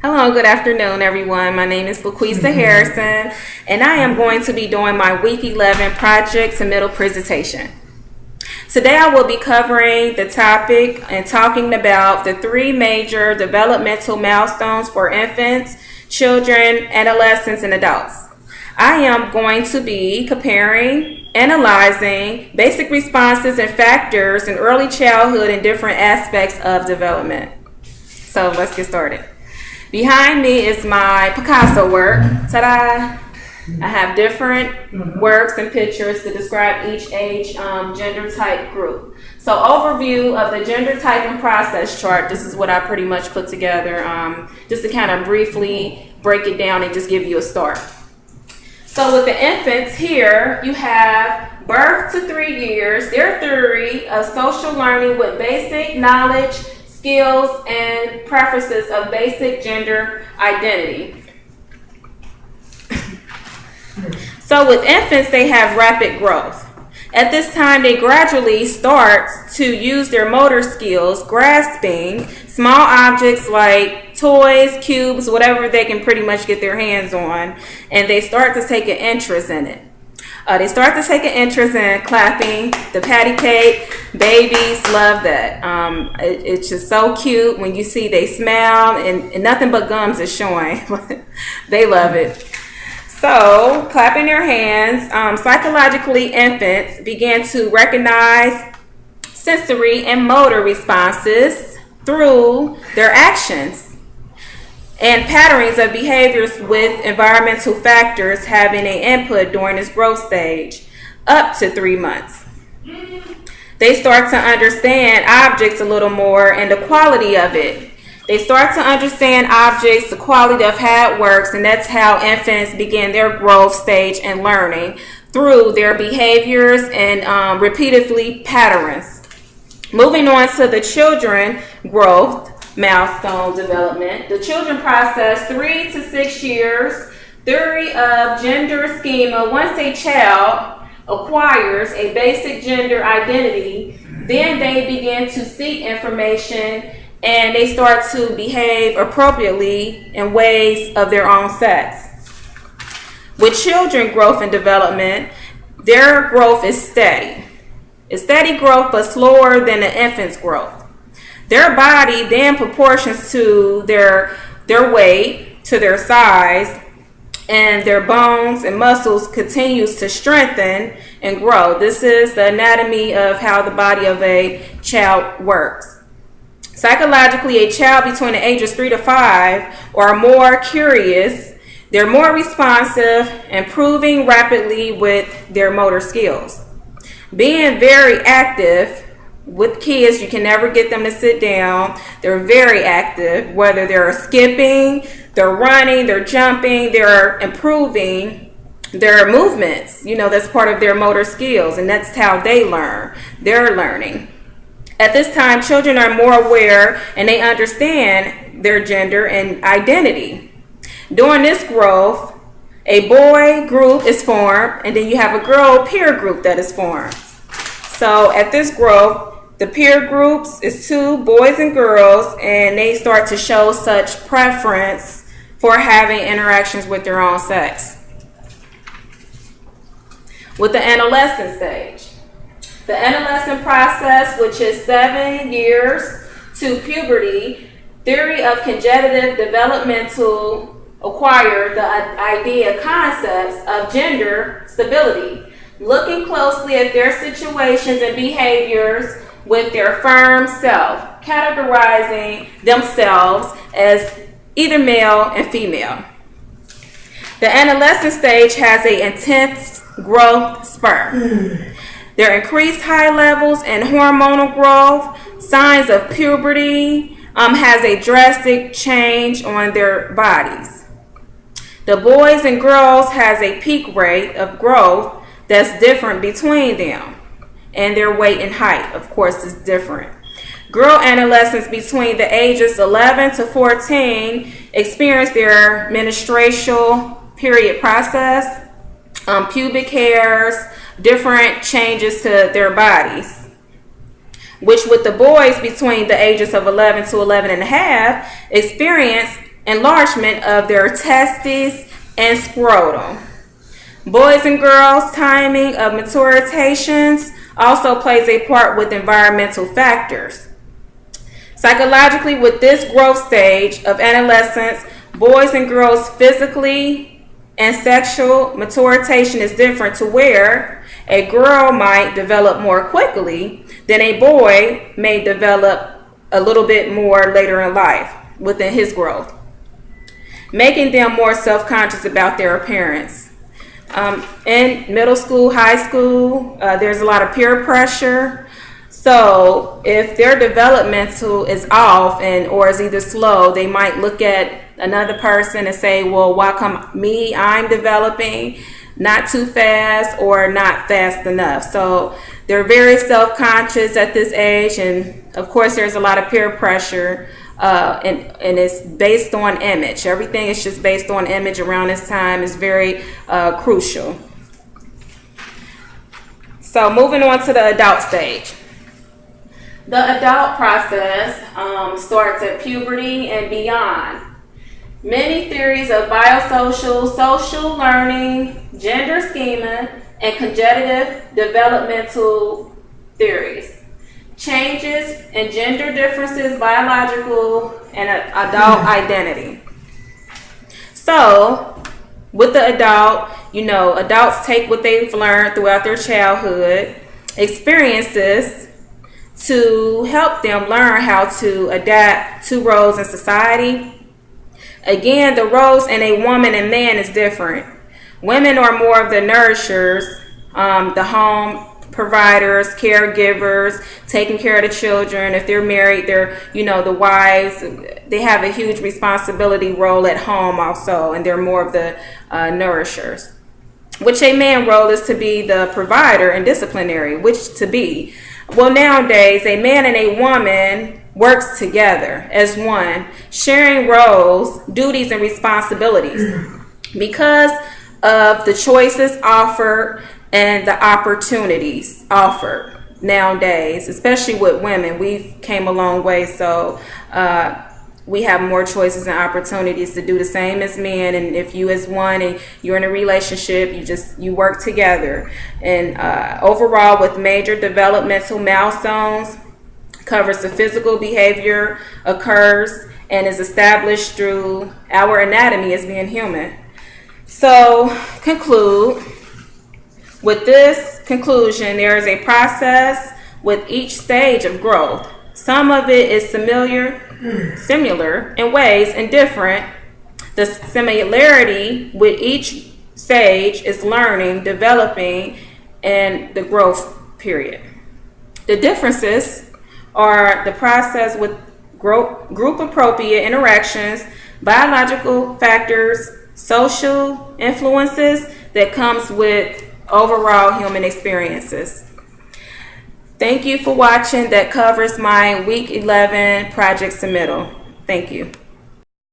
Hello, good afternoon, everyone. My name is Laquisa Harrison, and I am going to be doing my Week 11 project submittal presentation. Today, I will be covering the topic and talking about the three major developmental milestones for infants, children, adolescents, and adults. I am going to be comparing, analyzing basic responses and factors in early childhood and different aspects of development. So let's get started. Behind me is my Picasso work. Ta-da! I have different works and pictures to describe each age gender type group. So overview of the gender type and process chart. This is what I pretty much put together just to kind of briefly break it down and just give you a start. So with the infants here, you have birth to 3 years, their theory of social learning with basic knowledge, skills, and preferences of basic gender identity. So with infants, they have rapid growth. At this time, they gradually start to use their motor skills, grasping small objects like toys, cubes, whatever they can pretty much get their hands on, and they start to take an interest in it. They start to take an interest in clapping, the patty cake. Babies love that. It's just so cute when you see they smile and nothing but gums is showing. They love it. So, clapping their hands, psychologically infants begin to recognize sensory and motor responses through their actions and patterns of behaviors with environmental factors having an input during this growth stage up to 3 months. They start to understand objects a little more and the quality of it. They start to understand objects, the quality of how it works, and that's how infants begin their growth stage and learning through their behaviors and repeatedly patterns. Moving on to the children growth milestone development. The children process 3 to 6 years theory of gender schema. Once a child acquires a basic gender identity, then they begin to seek information and they start to behave appropriately in ways of their own sex. With children growth and development, their growth is steady. It's steady growth but slower than the infant's growth. Their body then proportions to their weight, to their size, and their bones and muscles continues to strengthen and grow. This is the anatomy of how the body of a child works. Psychologically, a child between the ages 3 to 5 are more curious, they're more responsive, improving rapidly with their motor skills. Being very active. With kids, you can never get them to sit down. They're very active, whether they're skipping, they're running, they're jumping, they're improving their movements. That's part of their motor skills, and that's how they learn. They're learning. At this time, children are more aware and they understand their gender and identity. During this growth, a boy group is formed, and then you have a girl peer group that is formed. So at this growth, the peer groups is 2 boys and girls, and they start to show such preference for having interactions with their own sex. With the adolescent stage, the adolescent process, which is 7 years to puberty, theory of cognitive developmental acquire the idea concepts of gender stability, looking closely at their situations and behaviors with their firm self, categorizing themselves as either male and female. The adolescent stage has an intense growth spurt. There are increased high levels and hormonal growth, signs of puberty, has a drastic change on their bodies. The boys and girls has a peak rate of growth that's different between them. And their weight and height, of course, is different. Girl adolescents between the ages 11 to 14 experience their menstrual period process, pubic hairs, different changes to their bodies. which with the boys between the ages of 11 to 11 and a half experience enlargement of their testes and scrotum. Boys and girls' timing of maturations also plays a part with environmental factors. Psychologically, with this growth stage of adolescence, boys and girls physically and sexual maturation is different, to where a girl might develop more quickly than a boy may develop a little bit more later in life within his growth, making them more self-conscious about their appearance. In middle school, high school, there's a lot of peer pressure. So if their developmental is off or is either slow, they might look at another person and say, well, why come me? I'm developing not too fast or not fast enough. So they're very self-conscious at this age. And of course, there's a lot of peer pressure. And it's based on image. Everything is just based on image around this time is very crucial. So moving on to the adult stage. The adult process starts at puberty and beyond. Many theories of biosocial, social learning, gender schema, and cognitive developmental theories. Changes in gender differences, biological, and adult identity. So, with the adult, adults take what they've learned throughout their childhood experiences to help them learn how to adapt to roles in society. Again, the roles in a woman and man is different. Women are more of the nourishers, the home providers, caregivers, taking care of the children. If they're married, they're, the wives. They have a huge responsibility role at home also, and they're more of the nourishers. Which a man role is to be the provider and disciplinary, which to be. Well, nowadays, a man and a woman works together as one, sharing roles, duties, and responsibilities because of the choices offered and the opportunities offered nowadays, especially with women. We've came a long way, so we have more choices and opportunities to do the same as men. And if you as one and you're in a relationship, you work together. And overall, with major developmental milestones, covers the physical behavior occurs and is established through our anatomy as being human. So, conclude. With this conclusion, there is a process with each stage of growth. Some of it is similar in ways and different. The similarity with each stage is learning, developing, and the growth period. The differences are the process with group appropriate interactions, biological factors, social influences that comes with overall human experiences. Thank you for watching. That covers my week 11 project submittal. Thank you.